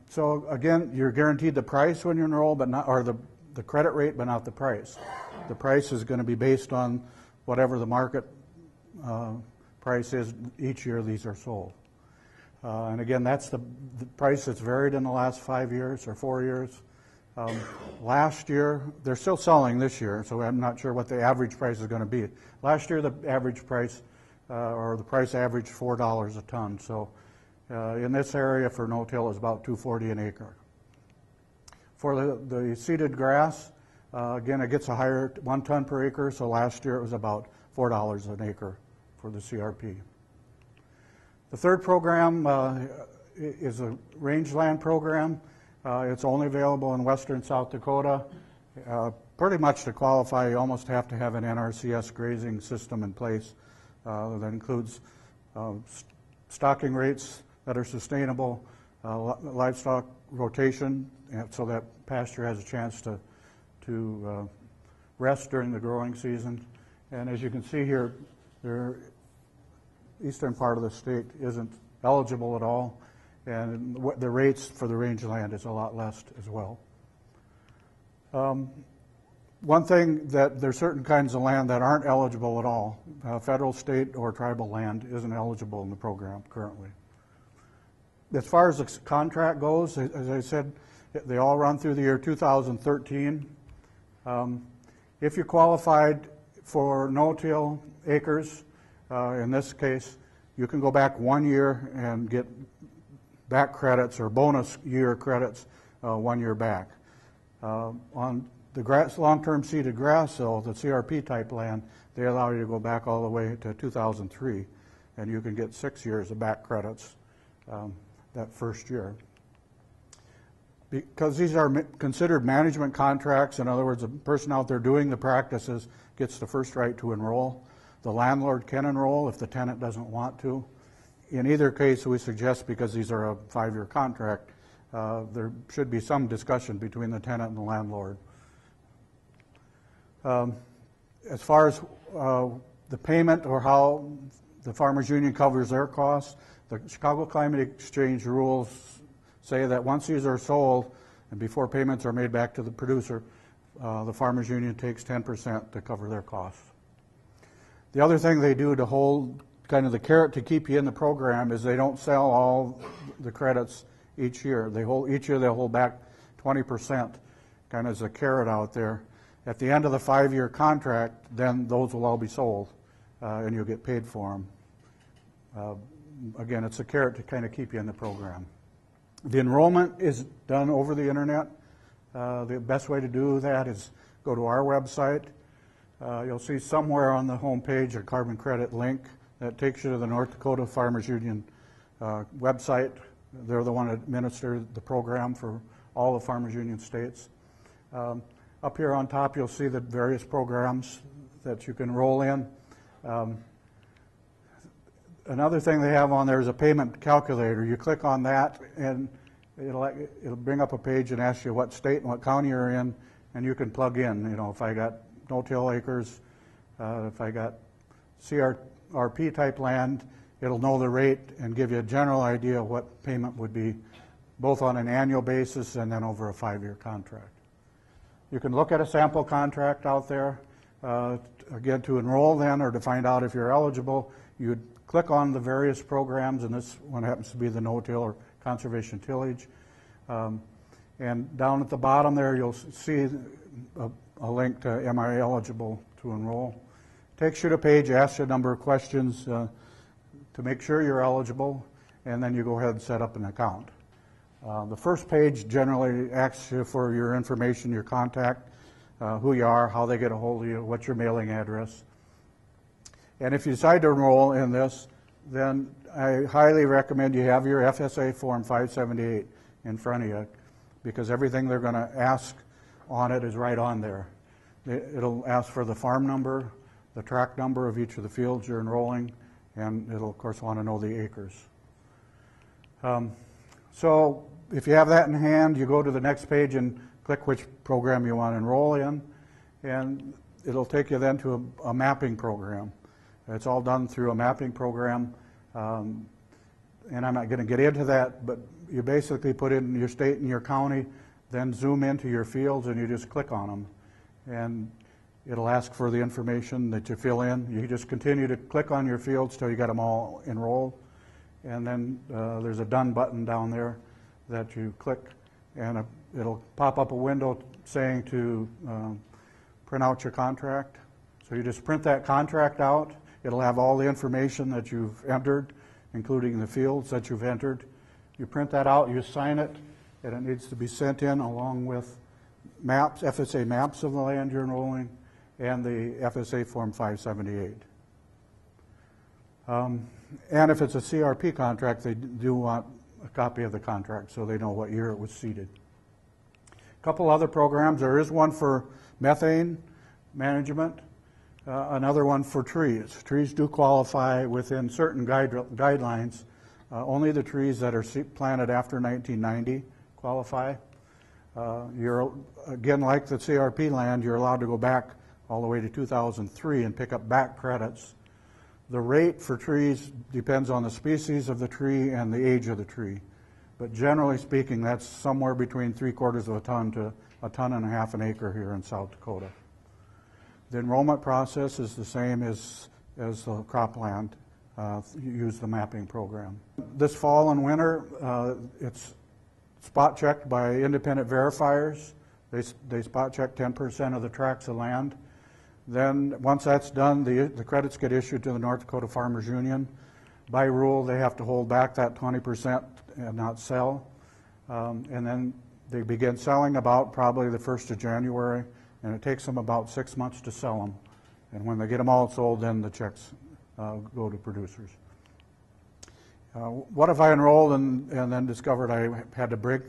So again, you're guaranteed the price when you enroll, but not, or the credit rate, but not the price. The price is going to be based on whatever the market price is each year these are sold. And again, that's the price that's varied in the last 5 years or 4 years. Last year, they're still selling this year, so I'm not sure what the average price is going to be. Last year, the average price, or the price averaged $4 a ton. So in this area for no-till is about $2.40 an acre. For the seeded grass, again, it gets a higher 1 ton per acre, so last year it was about $4 an acre for the CRP. The third program is a rangeland program. It's only available in western South Dakota. Pretty much to qualify, you almost have to have an NRCS grazing system in place that includes stocking rates that are sustainable, livestock rotation, so that pasture has a chance to rest during the growing season. And as you can see here, the eastern part of the state isn't eligible at all, and the rates for the rangeland is a lot less as well. One thing that there's certain kinds of land that aren't eligible at all. Federal, state, or tribal land isn't eligible in the program currently. As far as the contract goes, as I said, they all run through the year 2013. If you qualified for no-till acres, in this case, you can go back 1 year and get back credits or bonus year credits 1 year back. On the long-term seeded grass, though, the CRP type land, they allow you to go back all the way to 2003, and you can get 6 years of back credits that first year. Because these are considered management contracts, in other words, the person out there doing the practices gets the first right to enroll. The landlord can enroll if the tenant doesn't want to. In either case, we suggest, because these are a 5-year contract, there should be some discussion between the tenant and the landlord. As far as the payment or how the Farmers Union covers their costs, the Chicago Climate Exchange rules say that once these are sold and before payments are made back to the producer, the Farmers Union takes 10% to cover their costs. The other thing they do to hold kind of the carrot to keep you in the program is they don't sell all the credits each year. Each year they'll hold back 20%, kind of as a carrot out there. At the end of the 5-year contract, then those will all be sold, and you'll get paid for them. Again, it's a carrot to kind of keep you in the program. The enrollment is done over the internet. The best way to do that is go to our website. You'll see somewhere on the home page a carbon credit link that takes you to the North Dakota Farmers Union website. They're the one that administers the program for all the Farmers Union states. Up here on top, you'll see the various programs that you can enroll in. Another thing they have on there is a payment calculator. You click on that, and it'll bring up a page and ask you what state and what county you're in, and you can plug in. You know, if I got no-till acres, if I got CRP type land, it'll know the rate and give you a general idea of what payment would be, both on an annual basis and then over a 5-year contract. You can look at a sample contract out there. Again, to enroll then or to find out if you're eligible, you'd click on the various programs, and this one happens to be the no-till or conservation tillage. And down at the bottom there, you'll see a link to am I eligible to enroll. Takes you to a page, asks you a number of questions to make sure you're eligible, and then you go ahead and set up an account. The first page generally asks you for your information, your contact, who you are, how they get a hold of you, what's your mailing address. And if you decide to enroll in this, then I highly recommend you have your FSA Form 578 in front of you, because everything they're going to ask on it is right on there. It'll ask for the farm number, the tract number of each of the fields you're enrolling, and it'll, of course, want to know the acres. So if you have that in hand, you go to the next page and click which program you want to enroll in, and it'll take you then to a mapping program. It's all done through a mapping program, and I'm not going to get into that, but you basically put in your state and your county, then zoom into your fields and you just click on them. And it'll ask for the information that you fill in. You just continue to click on your fields till you got them all enrolled. And then there's a done button down there that you click, and it'll pop up a window saying to print out your contract. So you just print that contract out. It'll have all the information that you've entered, including the fields that you've entered. You print that out, you sign it, and it needs to be sent in along with maps, FSA maps of the land you're enrolling, and the FSA Form 578. And if it's a CRP contract, they do want a copy of the contract so they know what year it was seeded. A couple other programs. There is one for methane management, another one for trees. Trees do qualify within certain guidelines. Only the trees that are planted after 1990 qualify. You're, again, like the CRP land, you're allowed to go back all the way to 2003 and pick up back credits. The rate for trees depends on the species of the tree and the age of the tree. But generally speaking, that's somewhere between 3/4 of a ton to 1.5 tons an acre here in South Dakota. The enrollment process is the same as the cropland. You use the mapping program. This fall and winter, it's spot checked by independent verifiers. They spot check 10% of the tracts of land. Then once that's done, the credits get issued to the North Dakota Farmers Union. By rule, they have to hold back that 20% and not sell. And then they begin selling about probably the 1st of January, and it takes them about 6 months to sell them. And when they get them all sold, then the checks go to producers. What if I enrolled and then discovered I had to break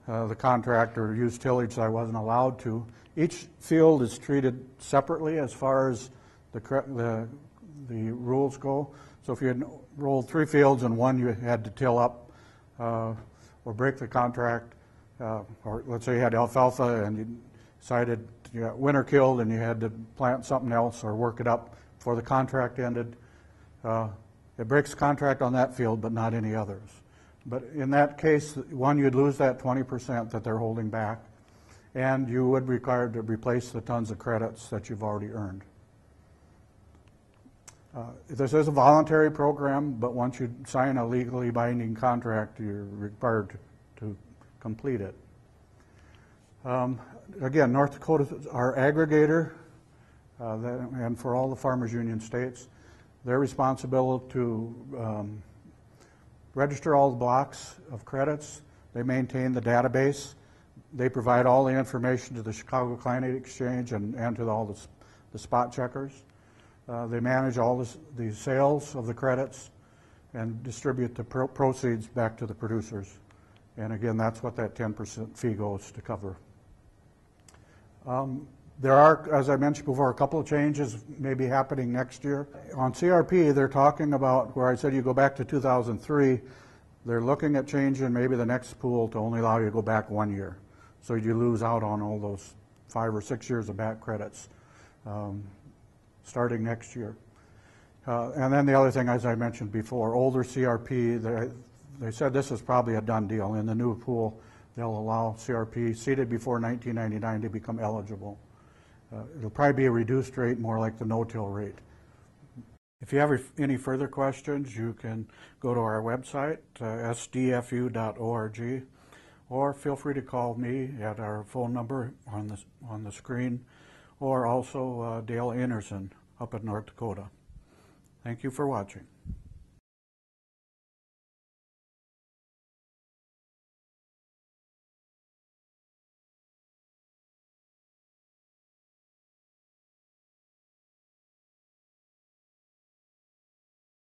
the contract or use tillage that I wasn't allowed to? Each field is treated separately as far as the rules go. So if you had rolled 3 fields and one you had to till up or break the contract, or let's say you had alfalfa and you decided you got winter killed and you had to plant something else or work it up before the contract ended, it breaks the contract on that field but not any others. But in that case, one, you'd lose that 20% that they're holding back, and you would be required to replace the tons of credits that you've already earned. This is a voluntary program, but once you sign a legally binding contract, you're required to complete it. Again, North Dakota is our aggregator, and for all the Farmers Union states, they're responsible to register all the blocks of credits. They maintain the database. They provide all the information to the Chicago Climate Exchange and to all the spot checkers. They manage all the sales of the credits and distribute the proceeds back to the producers. And again, that's what that 10% fee goes to cover. There are, as I mentioned before, a couple of changes maybe happening next year. On CRP, they're talking about, where I said you go back to 2003, they're looking at changing maybe the next pool to only allow you to go back 1 year. So you lose out on all those 5 or 6 years of back credits starting next year. And then the other thing, as I mentioned before, older CRP, they said this is probably a done deal. In the new pool, they'll allow CRP seeded before 1999 to become eligible. It'll probably be a reduced rate, more like the no-till rate. If you have any further questions, you can go to our website, sdfu.org, or feel free to call me at our phone number on the screen, or also Dale Anderson up in North Dakota. Thank you for watching.